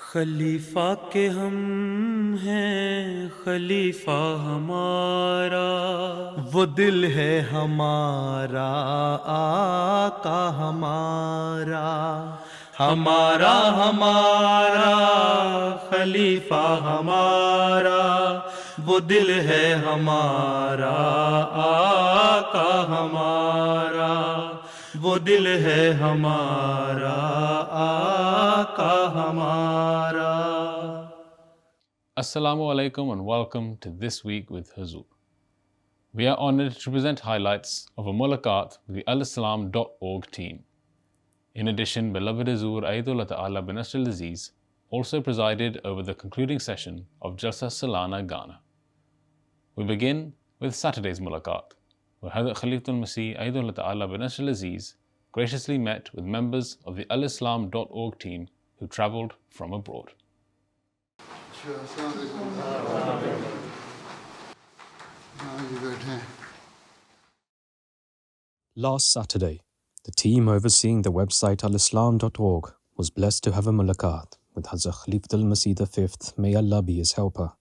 खलीफा के हम हैं खलीफा हमारा, वो दिल है हमारा आका हमारा, हमारा हमारा खलीफा हमारा, वो दिल है हमारा आका हमारा, वो दिल है हमारा आका हमारा. Assalamu alaikum and welcome to This Week with Huzoor. We are honored to present highlights of a Mulaqat with the Alislam.org team. In addition, beloved Huzoor Aidullah Ta'ala bin Nasr Aziz also presided over the concluding session of Jalsa Salana Ghana. We begin with Saturday's Mulaqat, where Hazrat Khalifatul Masih Aidullah Ta'ala bin Nasr Aziz graciously met with members of the Alislam.org team who travelled from abroad. Last Saturday, the team overseeing the website alislam.org was blessed to have a mulaqat with Hazrat Khalifatul Masih V, may Allah be his helper.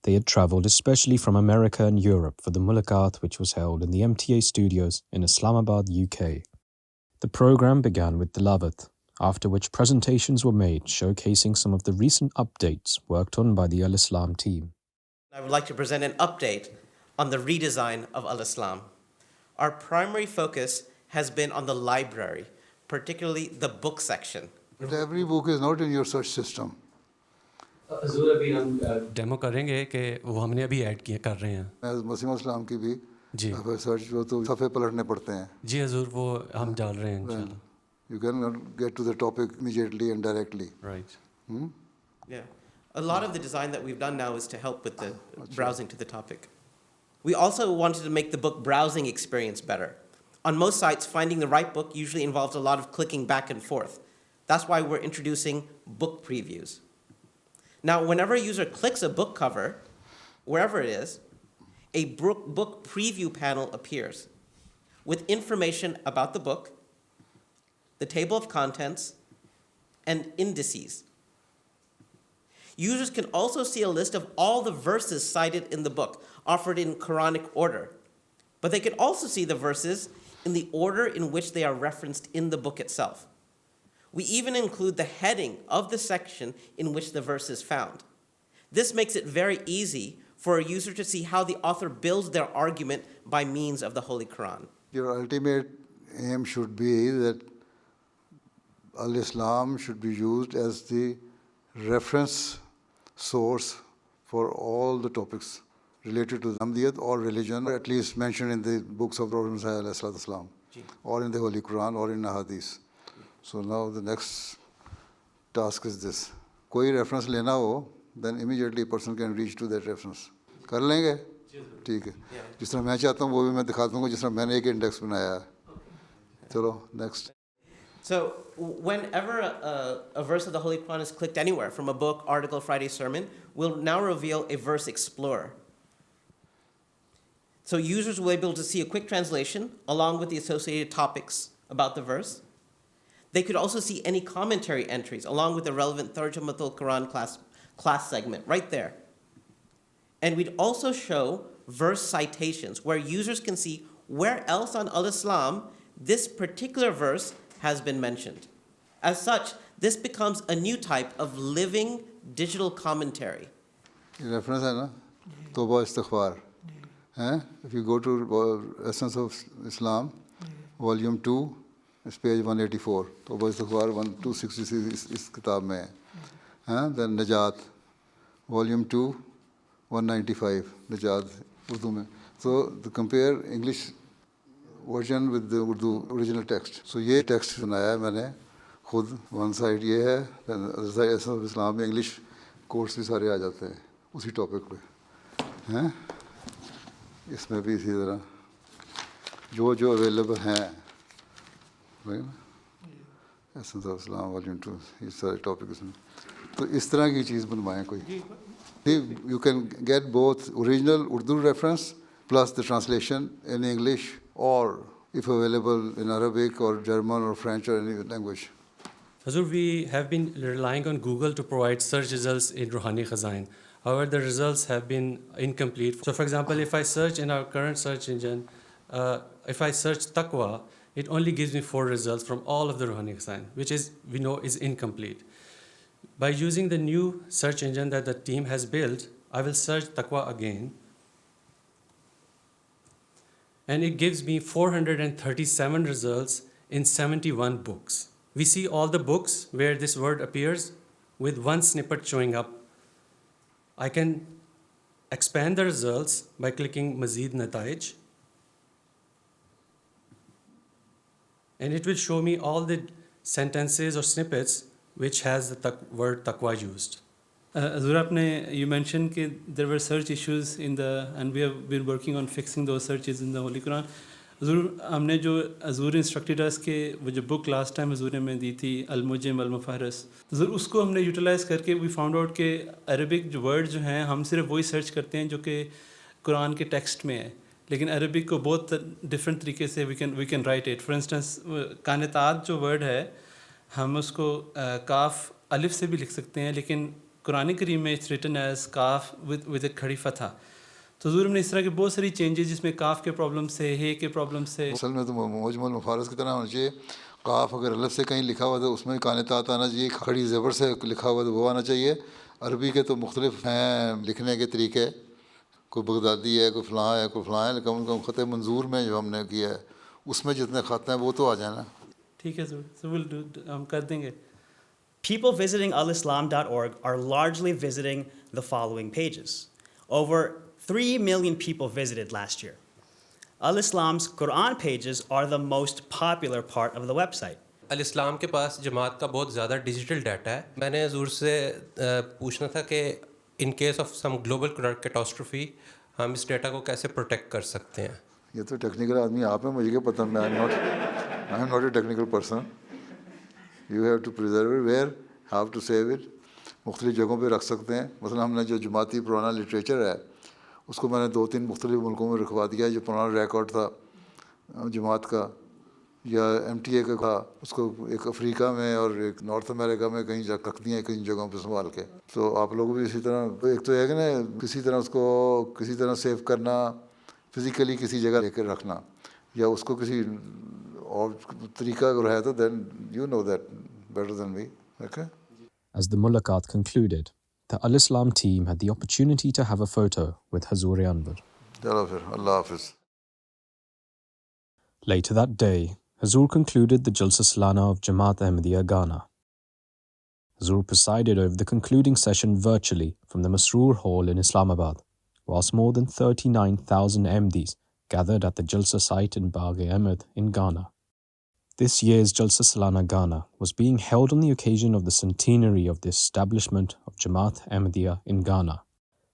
They had travelled especially from America and Europe for the mulaqat, which was held in the MTA studios in Islamabad, UK. The programme began with tilawat, after which presentations were made showcasing some of the recent updates worked on by the Al-Islam team. I would like to present an update on the redesign of Al-Islam. Our primary focus has been on the library, particularly the book section. But every book is not in your search system. हुजूर अभी हम demo करेंगे कि वो हमने अभी add किए कर रहे हैं मसीह इस्लाम की भी जी सर्च वो तो सफ़े पलटने पड़ते हैं जी हुजूर वो हम डाल रहे हैं इंशाल्लाह. You cannot get to the topic immediately and directly. Right. Yeah. A lot of the design that we've done now is to help with the browsing to the topic. We also wanted to make the book browsing experience better. On most sites, finding the right book usually involves a lot of clicking back and forth. That's why we're introducing book previews. Now, whenever a user clicks a book cover, wherever it is, a book preview panel appears with information about the book, the table of contents, and indices. Users can also see a list of all the verses cited in the book, offered in Quranic order. But they can also see the verses in the order in which they are referenced in the book itself. We even include the heading of the section in which the verse is found. This makes it very easy for a user to see how the author builds their argument by means of the Holy Quran. Your ultimate aim should be that Al-Islam should be used as the reference source for all the topics related to Ahmadiyat or religion, or at least mentioned in the books of Prophet Muhammad or in the Holy Quran or in Hadith. So now the next task is this. कोई reference लेना हो, then immediately a person can reach to that reference. कर लेंगे? ठीक है. जिस तरह मैं चाहता हूँ वो भी मैं दिखा दूँगा जिस तरह मैंने एक index बनाया है. चलो next. So whenever a verse of the Holy Quran is clicked anywhere, from a book, article, Friday sermon, we'll now reveal a verse explorer. So users will be able to see a quick translation along with the associated topics about the verse. They could also see any commentary entries along with the relevant Tarjamatul Quran class segment right there. And we'd also show verse citations where users can see where else on Al-Islam this particular verse has been mentioned. As such, this becomes a new type of living digital commentary. Reference है ना? तौबा इस्तिग़फ़ार. If you go to Essence of Islam, Volume 2, it's page 184. तौबा इस्तिग़फ़ार 266 इस किताब में है. Then Najat, Volume 2, 195. Najat, Urdu में. So to compare English version with the Urdu original text. So ये text बनाया है मैंने खुद. One side ये है, then other side Essence of Islam में English कोर्स भी सारे आ जाते हैं उसी टॉपिक पे हैं. इसमें भी इसी तरह जो अवेलेबल हैं वही ना. Essence of Islam Volume 2 इस सारे टॉपिक इसमें. तो इस तरह की चीज़ बनवाएं कोई. You can get both original Urdu reference plus the translation in English, or if available in Arabic or German or French or any language. Huzoor, we have been relying on Google to provide search results in Ruhani Khazain. However, the results have been incomplete. So, for example, if I search in our current search engine, if I search taqwa, it only gives me 4 results from all of the Ruhani Khazain, which is, we know, is incomplete. By using the new search engine that the team has built, I will search taqwa again, and it gives me 437 results in 71 books. We see all the books where this word appears with one snippet showing up. I can expand the results by clicking Mazid Nataij, and it will show me all the sentences or snippets which has the word taqwa used. Huzoor, you mentioned that there were search issues and we have been working on fixing those searches in the Holy Quran. Huzoor, हमने जो Huzoor instructed us कि वो जो book last time Huzoor ने दी थी Al-Mujim Al-Mufaris, Huzoor उसको हमने utilize करके we found out कि Arabic जो words जो हैं हम सिर्फ वही search करते हैं जो कि कुरान के text में है, लेकिन Arabic को बहुत different तरीके से we can write it. For instance, कानतात जो word है हम उसको काफ अलिफ से भी लिख सकते हैं, लेकिन कुरान करीम में it's written as calf with a खड़ी फतहा. तो हुजूर ने इस तरह के बहुत सारी चेंजेस जिसमें काफ के प्रॉब्लम से हे के प्रॉब्लम से असल में तो मुजमल मुफारस की तरह होना चाहिए. काफ अगर अलफ से कहीं लिखा हुआ तो उसमें कानतात आना चाहिए, खड़ी ज़बर से लिखा हुआ तो वो आना चाहिए. अरबी के तो मुख्तलिफ हैं लिखने के तरीके, कोई बगदादी है, कोई फ़लाँ है, कोई फ़लाँ है, लेकिन कम ख़त मंजूर में जो हमने किया है उसमें जितने ख़त हैं वो तो आ जाए ना. ठीक है सर, हम कर देंगे. People visiting alislam.org are largely visiting the following pages. Over 3 million people visited last year. Al-Islam's Quran pages are the most popular part of the website. Al-Islam के पास जमात का बहुत ज़्यादा डिजिटल डाटा है. मैंने हुजूर से पूछना था कि in case of some global catastrophe हम इस डाटा को कैसे प्रोटेक्ट कर सकते हैं. ये तो टेक्निकल आदमी आप हैं, मुझे क्या पता. I am not a technical person. You have to preserve it, where, how to save it. मुख्तलिफ़ जगहों पे रख सकते हैं. मसलन हमने जो जमाती पुराना लिटरेचर है उसको मैंने 2-3 मुख्तलिफ़ मुल्कों में रखवा दिया है. जो पुराना रिकॉर्ड था जमात का या MTA का था, उसको एक अफ्रीका में और एक नॉर्थ अमेरिका में कहीं रख दिए हैं, कई जगहों पे संभाल के. तो आप लोग भी इसी तरह, एक तो है कि ना किसी तरह उसको किसी तरह सेव करना, फिज़िकली किसी जगह लेकर रखना, या उसको किसी और तरीका अगर है तो then you know that better than me. Okay? As the Mulaqat concluded, the Al-Islam team had the opportunity to have a photo with Huzoor Anwar. Allah Hafiz. Later that day, Huzoor concluded the Jalsa Salana of Jamaat Ahmadiyya Ghana. Huzoor presided over the concluding session virtually from the Masroor Hall in Islamabad, whilst more than 39,000 MDs gathered at the Jalsa site in Bagh Ahmed in Ghana. This year's Jalsa Salana Ghana was being held on the occasion of the centenary of the establishment of Jamaat Ahmadiyya in Ghana.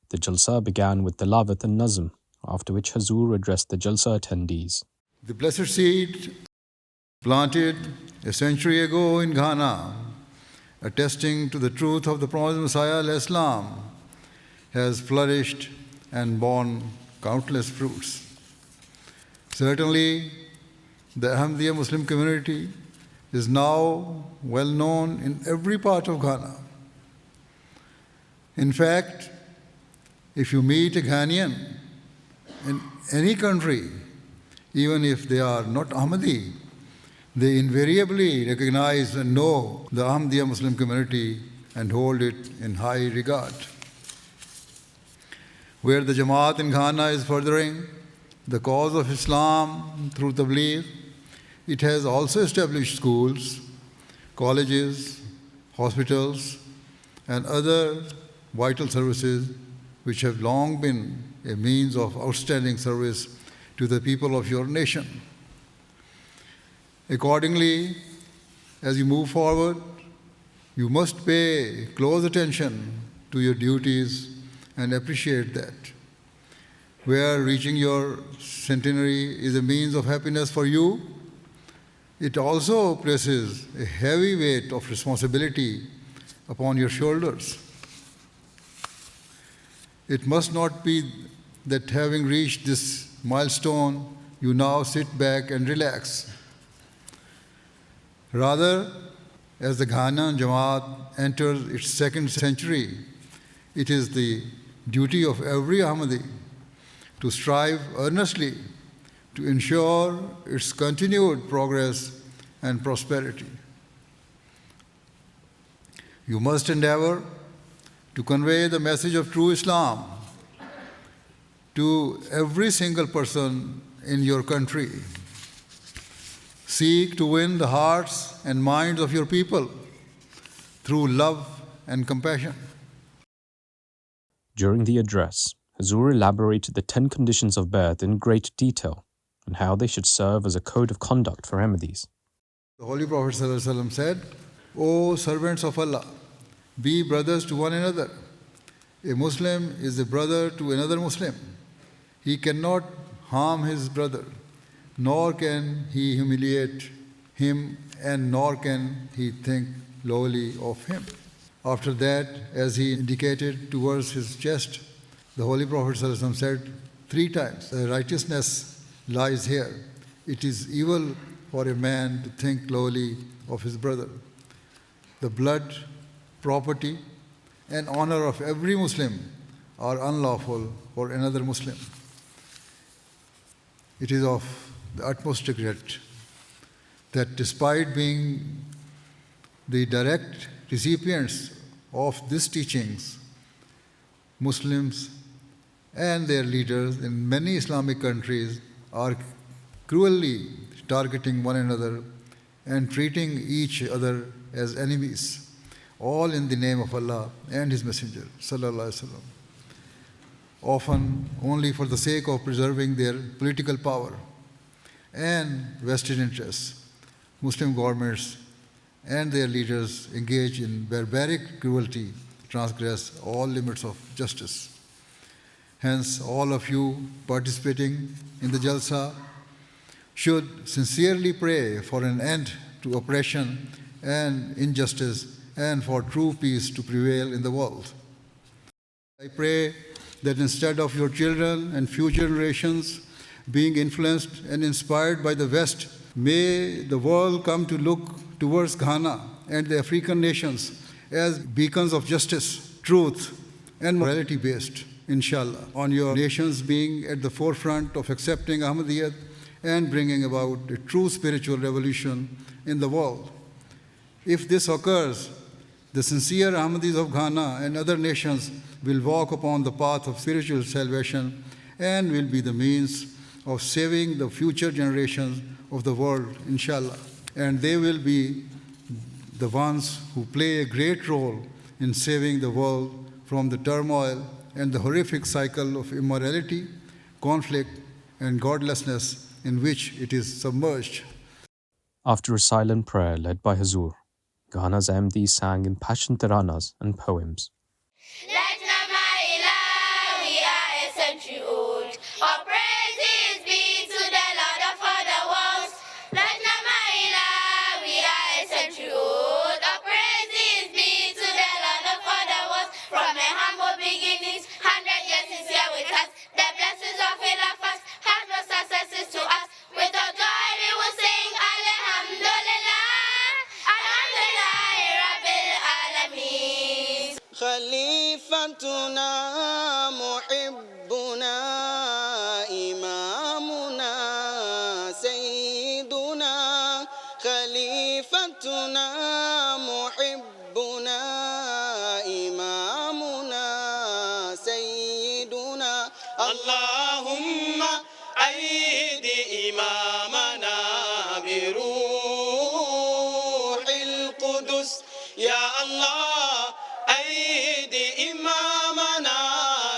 The Jalsa began with Tilawat and Nazm, after which Huzoor addressed the Jalsa attendees. The blessed seed planted a century ago in Ghana, attesting to the truth of the promised Messiah Alislam, has flourished and borne countless fruits. Certainly, the Ahmadiyya Muslim community is now well known in every part of Ghana. In fact, if you meet a Ghanaian in any country, even if they are not Ahmadi, they invariably recognize and know the Ahmadiyya Muslim community and hold it in high regard. Where the Jamaat in Ghana is furthering the cause of Islam through Tabligh, it has also established schools, colleges, hospitals, and other vital services which have long been a means of outstanding service to the people of your nation. Accordingly, as you move forward, you must pay close attention to your duties and appreciate that. Where reaching your centenary is a means of happiness for you, it also places a heavy weight of responsibility upon your shoulders. It must not be that having reached this milestone, you now sit back and relax. Rather, As the Ghanaian Jamaat enters its second century, it is the duty of every Ahmadi to strive earnestly to ensure its continued progress and prosperity. You must endeavor to convey the message of true Islam to every single person in your country. Seek to win the hearts and minds of your people through love and compassion. During the address, Huzoor elaborated the 10 conditions of birth in great detail and how they should serve as a code of conduct for Ahmadis. The Holy Prophet ﷺ said, O servants of Allah, be brothers to one another. A Muslim is a brother to another Muslim. He cannot harm his brother, nor can he humiliate him, and nor can he think lowly of him. After that, as he indicated towards his chest, the Holy Prophet ﷺ said 3 times, righteousness lies here. It is evil for a man to think lowly of his brother. The blood, property, and honor of every Muslim are unlawful for another Muslim. It is of the utmost regret that despite being the direct recipients of these teachings, Muslims and their leaders in many Islamic countries are cruelly targeting one another and treating each other as enemies, all in the name of Allah and His Messenger, sallallahu alaihi wasallam, often only for the sake of preserving their political power and vested interests. Muslim governments and their leaders engage in barbaric cruelty, transgress all limits of justice. Hence, all of you participating in the Jalsa should sincerely pray for an end to oppression and injustice and for true peace to prevail in the world. I pray that instead of your children and future generations being influenced and inspired by the West, may the world come to look towards Ghana and the African nations as beacons of justice, truth, and morality based, inshallah, on your nations being at the forefront of accepting Ahmadiyyat and bringing about a true spiritual revolution in the world. If this occurs, the sincere Ahmadis of Ghana and other nations will walk upon the path of spiritual salvation and will be the means of saving the future generations of the world, inshallah. And they will be the ones who play a great role in saving the world from the turmoil and the horrific cycle of immorality, conflict, and godlessness in which it is submerged. After a silent prayer led by Huzoor, Ghana's MD sang impassioned Taranas and Poems. خليفتنا محبنا إمامنا سيدنا خليفتنا محبنا إمامنا سيدنا اللهم أيد إمامنا بروح القدس يا الله أيد إمامنا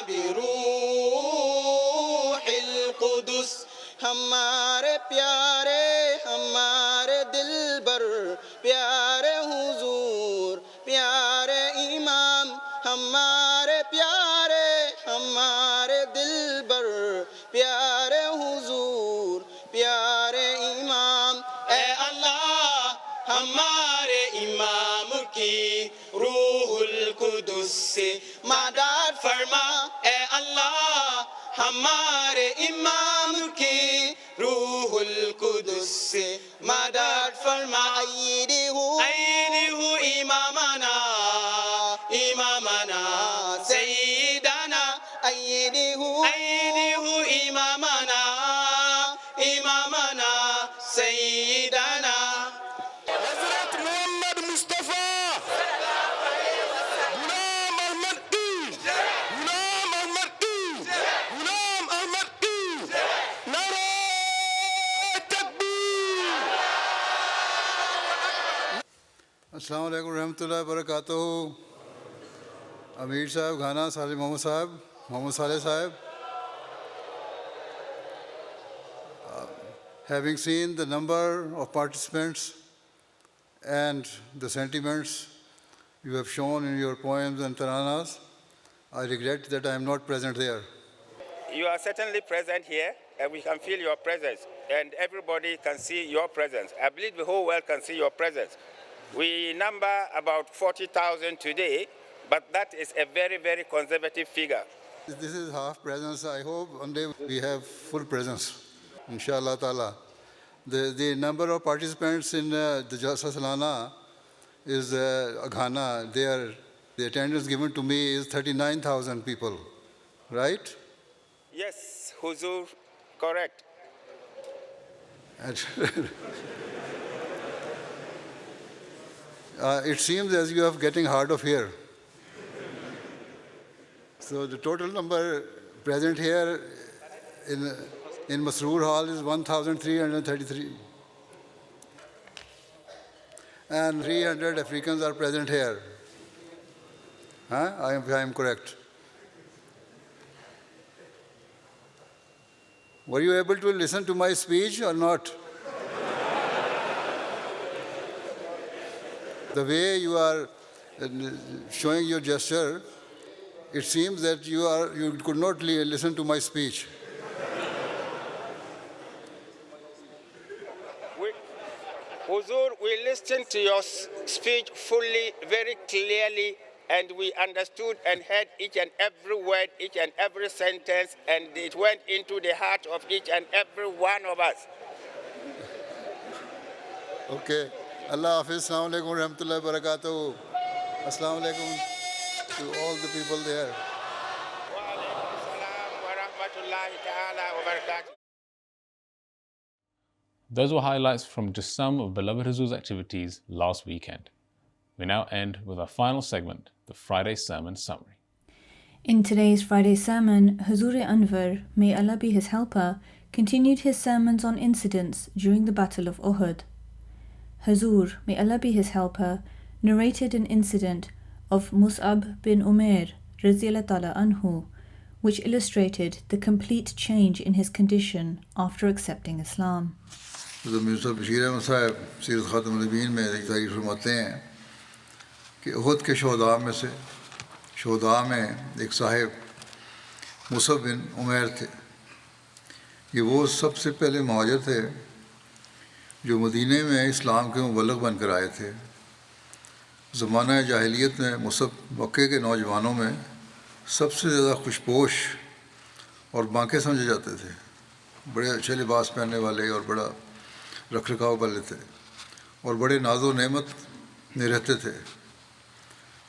بروح القدس हमारे प्यारे हमारे दिलबर प्यारे हुजूर प्यारे इमाम हमारे प्यारे हमारे दिलबर प्यारे हुजूर प्यारे इमाम ए अल्लाह हमारे इमाम की रूहुल कुदुस से मदद फरमा ए अल्लाह हमारे इमाम की रूहुल कुदुस से मदद फरमा अय्यिदहु Assalamu alaikum warahmatullahi wabarakatuh. Amir Sahib, Ghana, Salih Mohammed Sahib, Mohammed Saleh Sahib. Having seen the number of participants and the sentiments you have shown in your poems and taranas, I regret that I am not present there. You are certainly present here, and we can feel your presence, and everybody can see your presence. I believe the whole world can see your presence. We number about 40,000 today, but that is a very, very conservative figure. This is half presence. I hope one day we have full presence, inshallah ta'ala. The number of participants in the Jalsa Salana is Ghana. The attendance given to me is 39,000 people, right? Yes, Huzoor, correct. It seems as you are getting hard of here. So the total number present here in Masroor Hall is 1,333. And 300 Africans are present here. I am correct. Were you able to listen to my speech or not? The way you are showing your gesture, it seems that you could not listen to my speech. Huzoor, we listened to your speech fully, very clearly, and we understood and heard each and every word, each and every sentence, and it went into the heart of each and every one of us. Okay. Allah Hafiz, Assalamu alaikum wa rahmatullahi wa barakatuh. Assalamu alaikum to all the people there. Wa alaikum salam wa rahmatullahi ta'ala wa barakatuh. Those were highlights from just some of beloved Huzoor's activities last weekend. We now end with our final segment, the Friday Sermon Summary. In today's Friday sermon, Huzoor Anwar, may Allah be his helper, continued his sermons on incidents during the Battle of Uhud. Huzoor, may Allah be his helper, narrated an incident of Mus'ab bin Umair radiyallahu ta'ala anhu, which illustrated the complete change in his condition after accepting Islam. Musab Bashir Ahmad Sahib, Sirat Khatam al-Nabiyyin में एक तारीफ फरमाते हैं कि उहद के शोहदा में एक Sahib Musab बिन उमैर थे. ये वो सबसे पहले मुहाजिर थे जो मदीने में इस्लाम के मुबल्लिग बनकर आए थे. ज़माना जाहिलियत में मुसब मक्के के नौजवानों में सबसे ज़्यादा खुशपोश और बांके समझे जाते थे. बड़े अच्छे लिबास पहनने वाले और बड़ा रख रखाव वाले थे और बड़े नाजो नेमत में रहते थे.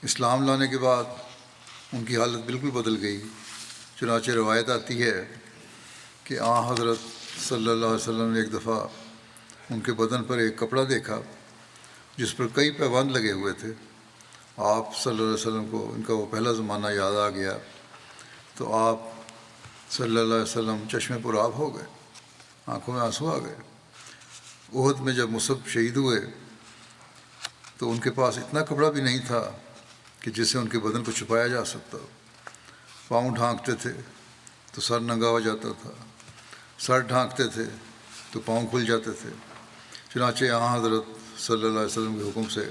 इस्लाम लाने के बाद उनकी हालत बिल्कुल बदल गई. चुनांचे रवायत आती है कि हज़रत सल्लल्लाहु अलैहि वसल्लम ने एक दफ़ा उनके बदन पर एक कपड़ा देखा जिस पर कई पैबंद लगे हुए थे. आप सल्लल्लाहु अलैहि वसल्लम को इनका वो पहला ज़माना याद आ गया तो आप सल्लल्लाहु अलैहि वसल्लम चश्मे पर आब हो गए, आंखों में आंसू आ गए. उहद में जब मुसब शहीद हुए तो उनके पास इतना कपड़ा भी नहीं था कि जिससे उनके बदन को छुपाया जा सकता. पाँव ढांकते थे तो सर नंगा हो जाता था, सर ढांकते थे तो पाँव खुल जाते थे. चुनांचे यहाँ हज़रत सल्लल्लाहु अलैहि वसल्लम के हुक्म से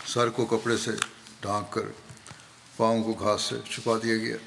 सर को कपड़े से ढांक कर पाँव को घास से छुपा दिया गया.